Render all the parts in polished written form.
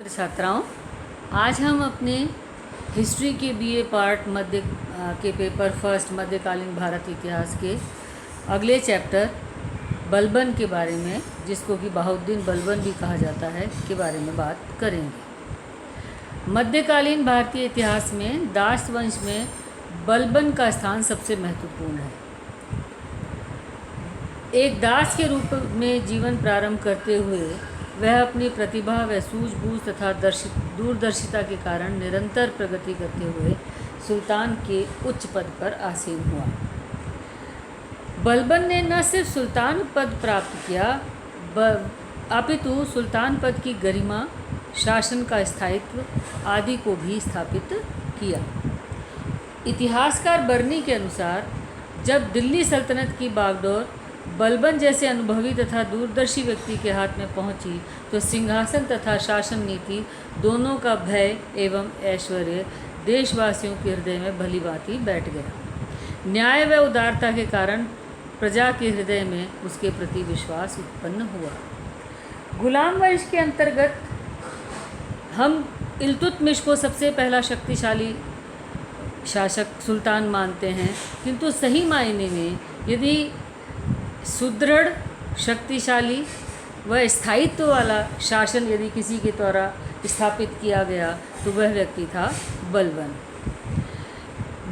छात्राओं, आज हम अपने हिस्ट्री के बीए पार्ट मध्य के पेपर फर्स्ट मध्यकालीन भारत इतिहास के अगले चैप्टर बलबन के बारे में, जिसको कि बहाउद्दीन बलबन भी कहा जाता है, के बारे में बात करेंगे। मध्यकालीन भारतीय इतिहास में दास वंश में बलबन का स्थान सबसे महत्वपूर्ण है। एक दास के रूप में जीवन प्रारंभ करते हुए वह अपनी प्रतिभा व सूझबूझ तथा दूरदर्शिता के कारण निरंतर प्रगति करते हुए सुल्तान के उच्च पद पर आसीन हुआ। बलबन ने न सिर्फ सुल्तान पद प्राप्त किया, अपितु सुल्तान पद की गरिमा, शासन का स्थायित्व आदि को भी स्थापित किया। इतिहासकार बर्नी के अनुसार जब दिल्ली सल्तनत की बागडोर बलबन जैसे अनुभवी तथा दूरदर्शी व्यक्ति के हाथ में पहुंची तो सिंहासन तथा शासन नीति दोनों का भय एवं ऐश्वर्य देशवासियों के हृदय में भली भांति बैठ गया। न्याय व उदारता के कारण प्रजा के हृदय में उसके प्रति विश्वास उत्पन्न हुआ। गुलाम वंश के अंतर्गत हम इल्तुतमिश को सबसे पहला शक्तिशाली शासक सुल्तान मानते हैं, किंतु सही मायने में यदि सुदृढ़, शक्तिशाली व स्थायित्व वाला शासन यदि किसी के द्वारा स्थापित किया गया तो वह व्यक्ति था बलबन।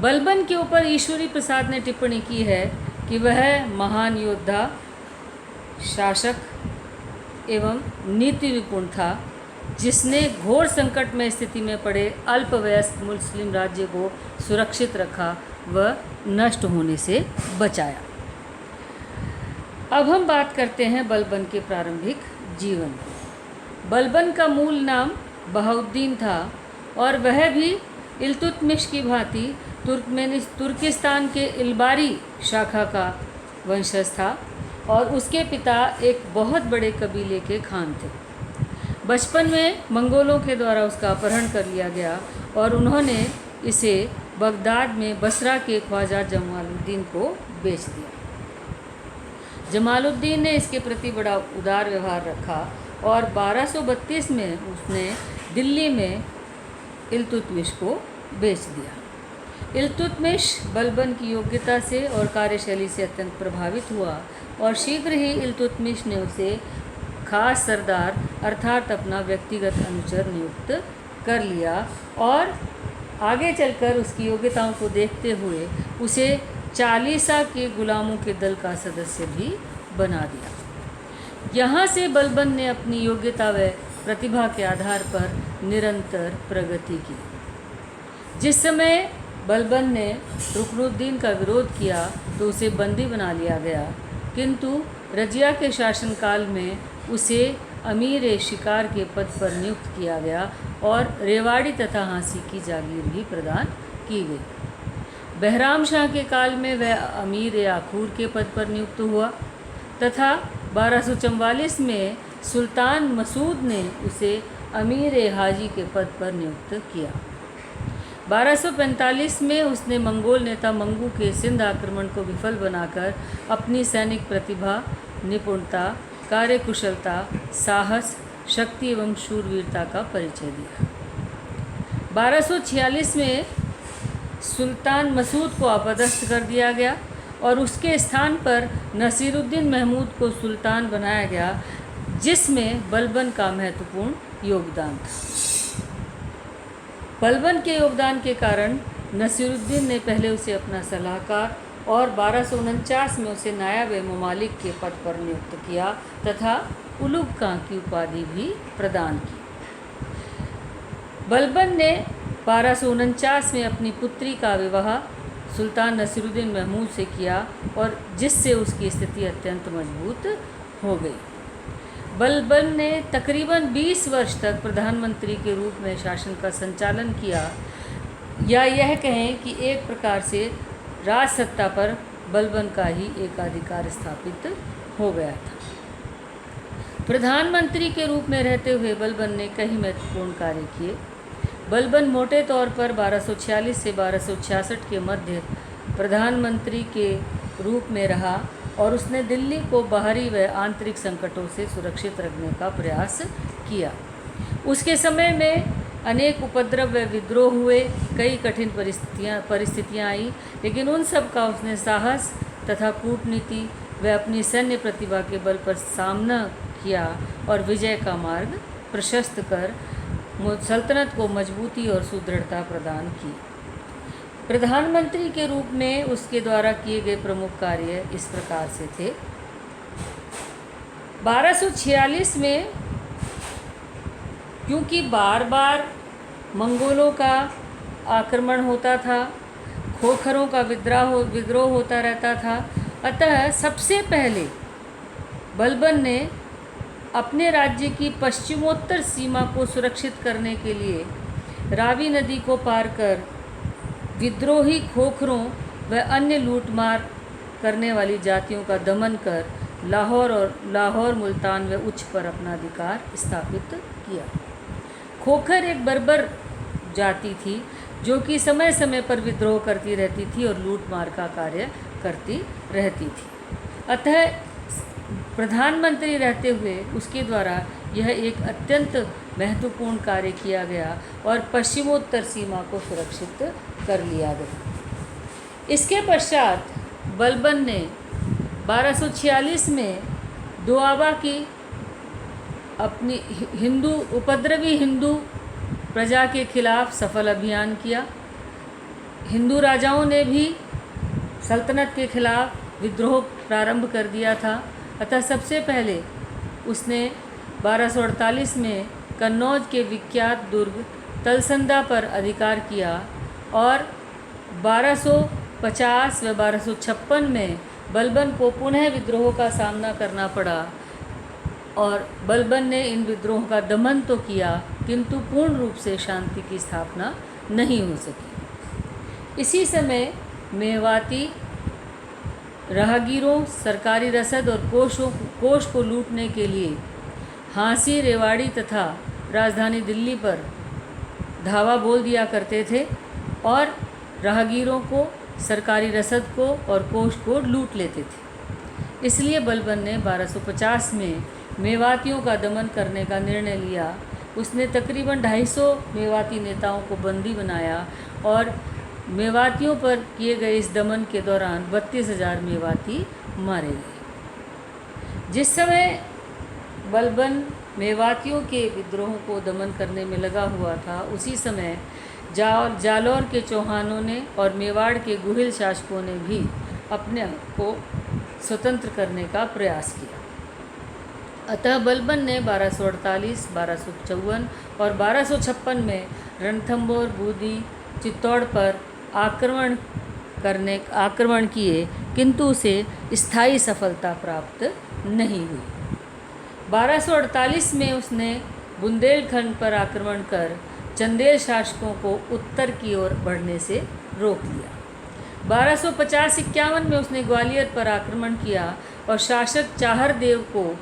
बलबन के ऊपर ईश्वरी प्रसाद ने टिप्पणी की है कि वह महान योद्धा, शासक एवं नीति निपुण था, जिसने घोर संकट में स्थिति में पड़े अल्पवयस्क मुस्लिम राज्य को सुरक्षित रखा व नष्ट होने से बचाया। अब हम बात करते हैं बलबन के प्रारंभिक जीवन। बलबन का मूल नाम बहाउद्दीन था और वह भी इल्तुतमिश की भांति तुर्किस्तान के इलबारी शाखा का वंशज था और उसके पिता एक बहुत बड़े कबीले के खान थे। बचपन में मंगोलों के द्वारा उसका अपहरण कर लिया गया और उन्होंने इसे बगदाद में बसरा के ख्वाजा जमालुद्दीन को बेच दिया। जमालुद्दीन ने इसके प्रति बड़ा उदार व्यवहार रखा और 1232 में उसने दिल्ली में इल्तुतमिश को बेच दिया। इल्तुतमिश बलबन की योग्यता से और कार्यशैली से अत्यंत प्रभावित हुआ और शीघ्र ही इल्तुतमिश ने उसे खास सरदार अर्थात अपना व्यक्तिगत अनुचर नियुक्त कर लिया और आगे चलकर उसकी योग्यताओं को देखते हुए उसे चालीसा के गुलामों के दल का सदस्य भी बना दिया। यहाँ से बलबन ने अपनी योग्यता व प्रतिभा के आधार पर निरंतर प्रगति की। जिस समय बलबन ने रुकनुद्दीन का विरोध किया तो उसे बंदी बना लिया गया, किंतु रजिया के शासनकाल में उसे अमीर शिकार के पद पर नियुक्त किया गया और रेवाड़ी तथा हाँसी की जागीर भी प्रदान की गई। बहराम शाह के काल में वह अमीर आखूर के पद पर नियुक्त हुआ तथा 1244 में सुल्तान मसूद ने उसे अमीर हाजी के पद पर नियुक्त किया। 1245 में उसने मंगोल नेता मंगू के सिंध आक्रमण को विफल बनाकर अपनी सैनिक प्रतिभा, निपुणता, कार्यकुशलता, साहस, शक्ति एवं शूरवीरता का परिचय दिया। 1246 में सुल्तान मसूद को अपदस्थ कर दिया गया और उसके स्थान पर नसीरुद्दीन महमूद को सुल्तान बनाया गया, जिसमें बलबन का महत्वपूर्ण योगदान था। बलबन के योगदान के कारण नसीरुद्दीन ने पहले उसे अपना सलाहकार और 1249 में उसे नायब ममालिक के पद पर नियुक्त किया तथा उलुग खां की उपाधि भी प्रदान की। बलबन ने 1249 में अपनी पुत्री का विवाह सुल्तान नसीरुद्दीन महमूद से किया और जिससे उसकी स्थिति अत्यंत मजबूत हो गई। बलबन ने तकरीबन 20 वर्ष तक प्रधानमंत्री के रूप में शासन का संचालन किया, या यह कहें कि एक प्रकार से राज सत्ता पर बलबन का ही एकाधिकार स्थापित हो गया था। प्रधानमंत्री के रूप में रहते हुए बलबन ने कई महत्वपूर्ण कार्य किए। बलबन मोटे तौर पर 1246 से 1266 के मध्य प्रधानमंत्री के रूप में रहा और उसने दिल्ली को बाहरी व आंतरिक संकटों से सुरक्षित रखने का प्रयास किया। उसके समय में अनेक उपद्रव व विद्रोह हुए, कई कठिन परिस्थितियाँ आई, लेकिन उन सब का उसने साहस तथा कूटनीति व अपनी सैन्य प्रतिभा के बल पर सामना किया और विजय का मार्ग प्रशस्त कर सल्तनत को मजबूती और सुदृढ़ता प्रदान की। प्रधानमंत्री के रूप में उसके द्वारा किए गए प्रमुख कार्य इस प्रकार से थे। 1246 में क्योंकि बार बार मंगोलों का आक्रमण होता था, खोखरों का विद्रोह होता रहता था, अतः सबसे पहले बलबन ने अपने राज्य की पश्चिमोत्तर सीमा को सुरक्षित करने के लिए रावी नदी को पार कर विद्रोही खोखरों व अन्य लूटमार करने वाली जातियों का दमन कर लाहौर मुल्तान व उच्च पर अपना अधिकार स्थापित किया। खोखर एक बर्बर जाति थी जो कि समय समय पर विद्रोह करती रहती थी और लूटमार का कार्य करती रहती थी। अतः प्रधानमंत्री रहते हुए उसके द्वारा यह एक अत्यंत महत्वपूर्ण कार्य किया गया और पश्चिमोत्तर सीमा को सुरक्षित कर लिया गया। इसके पश्चात बलबन ने 1246 में दोआबा की अपनी उपद्रवी हिंदू प्रजा के खिलाफ सफल अभियान किया। हिंदू राजाओं ने भी सल्तनत के खिलाफ विद्रोह प्रारंभ कर दिया था। अतः सबसे पहले उसने 1248 में कन्नौज के विख्यात दुर्ग तलसंदा पर अधिकार किया और 1250 व 1256 में बलबन को पुनः विद्रोह का सामना करना पड़ा और बलबन ने इन विद्रोह का दमन तो किया किंतु पूर्ण रूप से शांति की स्थापना नहीं हो सकी। इसी समय मेवाती राहगीरों, सरकारी रसद और कोष को लूटने के लिए हाँसी, रेवाड़ी तथा राजधानी दिल्ली पर धावा बोल दिया करते थे और राहगीरों को, सरकारी रसद को और कोष को लूट लेते थे। इसलिए बलबन ने 1250 में मेवातियों का दमन करने का निर्णय लिया। उसने तकरीबन 250 मेवाती नेताओं को बंदी बनाया और मेवातियों पर किए गए इस दमन के दौरान 32,000 मेवाती मारे गए। जिस समय बलबन मेवातियों के विद्रोहों को दमन करने में लगा हुआ था, उसी समय जालौर के चौहानों ने और मेवाड़ के गुहिल शासकों ने भी अपने आप को स्वतंत्र करने का प्रयास किया। अतः बलबन ने 1248, 1254 और 1256 में रणथंभौर, बूंदी, चित्तौड़ पर आक्रमण किए किंतु उसे स्थायी सफलता प्राप्त नहीं हुई। 1248 में उसने बुंदेलखंड पर आक्रमण कर चंदेल शासकों को उत्तर की ओर बढ़ने से रोक दिया। 1250-51 में उसने ग्वालियर पर आक्रमण किया और शासक चाहर देव को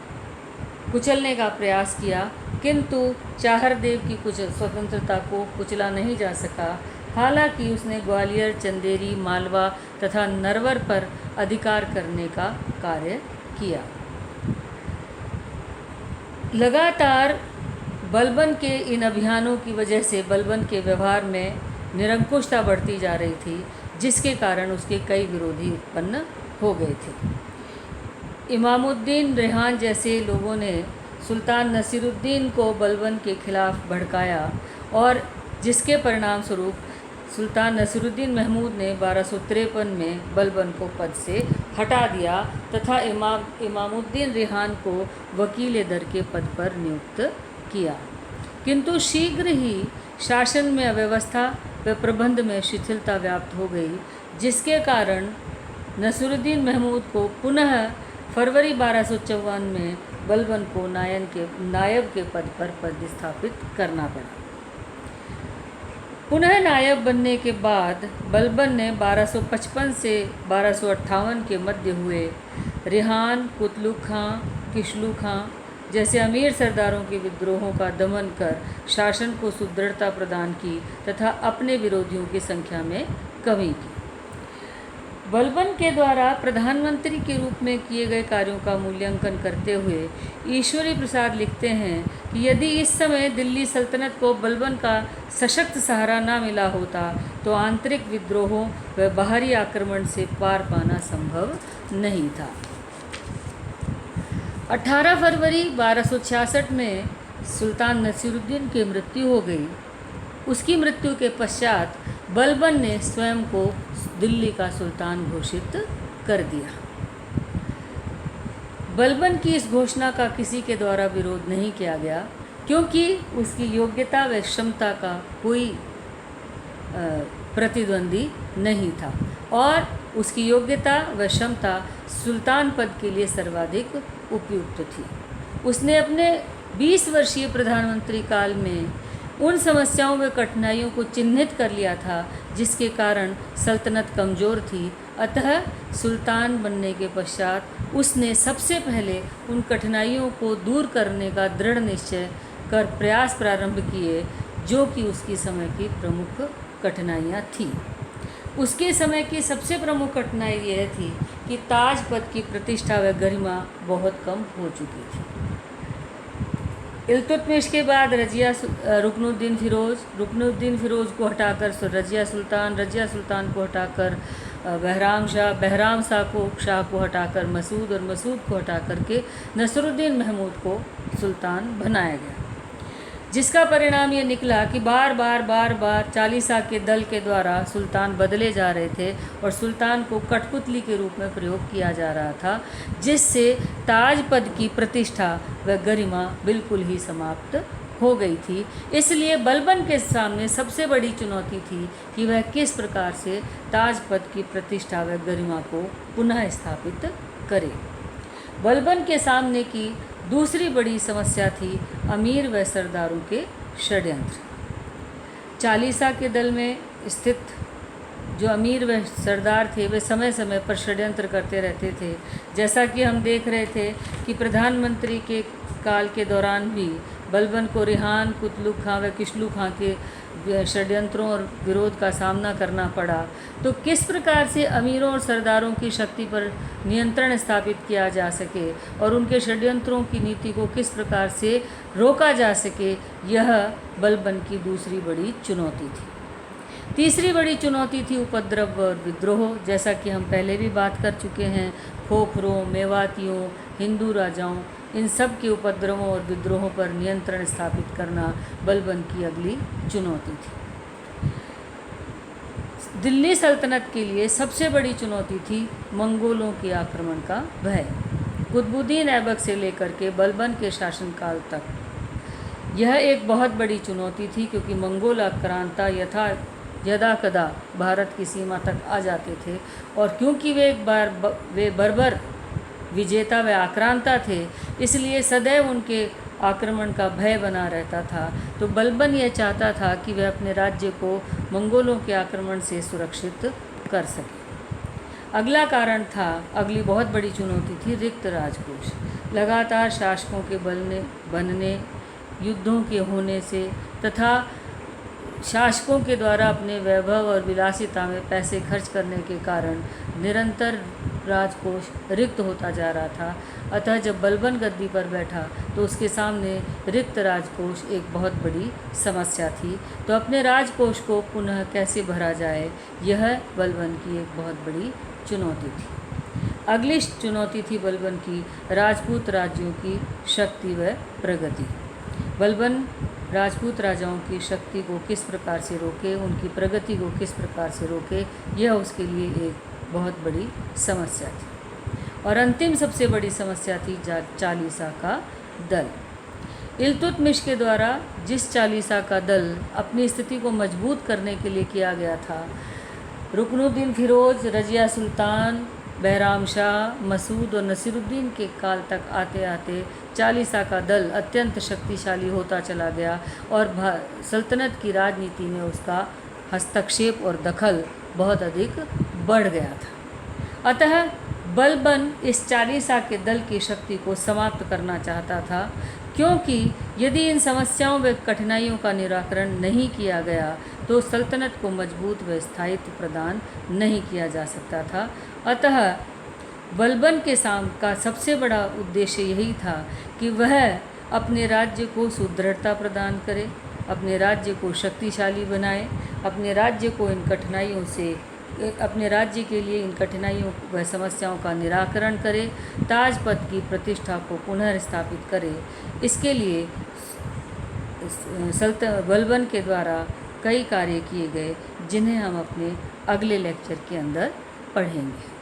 कुचलने का प्रयास किया किंतु चाहर देव की कुछ स्वतंत्रता को कुचला नहीं जा सका। हालांकि उसने ग्वालियर, चंदेरी, मालवा तथा नरवर पर अधिकार करने का कार्य किया। लगातार बलबन के इन अभियानों की वजह से बलबन के व्यवहार में निरंकुशता बढ़ती जा रही थी, जिसके कारण उसके कई विरोधी उत्पन्न हो गए थे। इमामुद्दीन रेहान जैसे लोगों ने सुल्तान नसीरुद्दीन को बलबन के खिलाफ भड़काया और जिसके परिणाम स्वरूप सुल्तान नसीरुद्दीन महमूद ने 1253 में बलबन को पद से हटा दिया तथा इमामुद्दीन रेहान को वकील दर के पद पर नियुक्त किया। किंतु शीघ्र ही शासन में अव्यवस्था व प्रबंध में शिथिलता व्याप्त हो गई, जिसके कारण नसीरुद्दीन महमूद को पुनः फरवरी 1254 में बलबन को नायब के पद पर पदस्थापित करना पड़ा। पुनः नायब बनने के बाद बलबन ने 1255 से 1258 के मध्य हुए रेहान, कुतलुक खां, किशलू खां जैसे अमीर सरदारों के विद्रोहों का दमन कर शासन को सुदृढ़ता प्रदान की तथा अपने विरोधियों की संख्या में कमी की। बलबन के द्वारा प्रधानमंत्री के रूप में किए गए कार्यों का मूल्यांकन करते हुए ईश्वरी प्रसाद लिखते हैं कि यदि इस समय दिल्ली सल्तनत को बलबन का सशक्त सहारा न मिला होता तो आंतरिक विद्रोहों व बाहरी आक्रमण से पार पाना संभव नहीं था। 18 फरवरी 1266 में सुल्तान नसीरुद्दीन की मृत्यु हो गई। उसकी मृत्यु के पश्चात बलबन ने स्वयं को दिल्ली का सुल्तान घोषित कर दिया। बलबन की इस घोषणा का किसी के द्वारा विरोध नहीं किया गया, क्योंकि उसकी योग्यता व क्षमता का कोई प्रतिद्वंदी नहीं था और उसकी योग्यता व क्षमता सुल्तान पद के लिए सर्वाधिक उपयुक्त थी। उसने अपने 20 वर्षीय प्रधानमंत्री काल में उन समस्याओं व कठिनाइयों को चिन्हित कर लिया था जिसके कारण सल्तनत कमज़ोर थी। अतः सुल्तान बनने के पश्चात उसने सबसे पहले उन कठिनाइयों को दूर करने का दृढ़ निश्चय कर प्रयास प्रारंभ किए, जो कि उसकी समय की प्रमुख कठिनाइयाँ थीं। उसके समय की सबसे प्रमुख कठिनाई यह थी कि ताज पद की प्रतिष्ठा व गरिमा बहुत कम हो चुकी थी। इल्तुतमिश के बाद रुकनुद्दीन फ़िरोज़ को हटाकर रज़िया सुल्तान को हटाकर बहराम शाह को हटाकर मसूद और मसूद को हटा करके नसरुद्दीन महमूद को सुल्तान बनाया गया, जिसका परिणाम ये निकला कि बार बार चालीसा के दल के द्वारा सुल्तान बदले जा रहे थे और सुल्तान को कठपुतली के रूप में प्रयोग किया जा रहा था, जिससे ताज पद की प्रतिष्ठा व गरिमा बिल्कुल ही समाप्त हो गई थी। इसलिए बलबन के सामने सबसे बड़ी चुनौती थी कि वह किस प्रकार से ताज पद की प्रतिष्ठा व गरिमा को पुनः स्थापित करे। बलबन के सामने की दूसरी बड़ी समस्या थी अमीर व सरदारों के षड्यंत्र। चालीसा के दल में स्थित जो अमीर व सरदार थे वे समय समय पर षड्यंत्र करते रहते थे। जैसा कि हम देख रहे थे कि प्रधानमंत्री के काल के दौरान भी बलबन को रिहान, कुतलुक खां व किशलू खां के षड्यंत्रों और विरोध का सामना करना पड़ा। तो किस प्रकार से अमीरों और सरदारों की शक्ति पर नियंत्रण स्थापित किया जा सके और उनके षड्यंत्रों की नीति को किस प्रकार से रोका जा सके, यह बलबन की दूसरी बड़ी चुनौती थी। तीसरी बड़ी चुनौती थी उपद्रव और विद्रोह। जैसा कि हम पहले भी बात कर चुके हैं, खोखरों, मेवातियों, हिंदू राजाओं, इन सब के उपद्रवों और विद्रोहों पर नियंत्रण स्थापित करना बलबन की अगली चुनौती थी। दिल्ली सल्तनत के लिए सबसे बड़ी चुनौती थी मंगोलों के आक्रमण का भय। कुतुबुद्दीन ऐबक से लेकर के बलबन के शासनकाल तक यह एक बहुत बड़ी चुनौती थी, क्योंकि मंगोल आक्रांता यदा कदा भारत की सीमा तक आ जाते थे और क्योंकि वे बर्बर विजेता व आक्रांता थे, इसलिए सदैव उनके आक्रमण का भय बना रहता था। तो बलबन यह चाहता था कि वह अपने राज्य को मंगोलों के आक्रमण से सुरक्षित कर सके। अगला कारण था, अगली बहुत बड़ी चुनौती थी रिक्त राजकोष। लगातार शासकों के बनने, युद्धों के होने से तथा शासकों के द्वारा अपने वैभव और विलासिता में पैसे खर्च करने के कारण निरंतर राजकोष रिक्त होता जा रहा था। अतः जब बलबन गद्दी पर बैठा तो उसके सामने रिक्त राजकोष एक बहुत बड़ी समस्या थी। तो अपने राजकोष को पुनः कैसे भरा जाए, यह बलबन की एक बहुत बड़ी चुनौती थी। अगली चुनौती थी बलबन की राजपूत राज्यों की शक्ति व प्रगति। बलबन राजपूत राजाओं की शक्ति को किस प्रकार से रोके, उनकी प्रगति को किस प्रकार से रोके, यह उसके लिए एक बहुत बड़ी समस्या थी। और अंतिम सबसे बड़ी समस्या थी चालीसा का दल। इल्तुतमिश के द्वारा जिस चालीसा का दल अपनी स्थिति को मजबूत करने के लिए किया गया था, रुकनुद्दीन फ़िरोज़, रज़िया सुल्तान, बहराम शाह, मसूद और नसीरुद्दीन के काल तक आते आते चालीसा का दल अत्यंत शक्तिशाली होता चला गया और सल्तनत की राजनीति में उसका हस्तक्षेप और दखल बहुत अधिक बढ़ गया था। अतः बलबन इस चालीसा के दल की शक्ति को समाप्त करना चाहता था। क्योंकि यदि इन समस्याओं व कठिनाइयों का निराकरण नहीं किया गया तो सल्तनत को मजबूत व स्थायित्व प्रदान नहीं किया जा सकता था। अतः बलबन के का सबसे बड़ा उद्देश्य यही था कि वह अपने राज्य को सुदृढ़ता प्रदान करे, अपने राज्य को शक्तिशाली बनाए, अपने राज्य को इन कठिनाइयों से अपने राज्य के लिए इन कठिनाइयों व समस्याओं का निराकरण करे, ताजपद की प्रतिष्ठा को पुनः स्थापित करे। इसके लिए बलबन के द्वारा कई कार्य किए गए जिन्हें हम अपने अगले लेक्चर के अंदर पढ़ेंगे।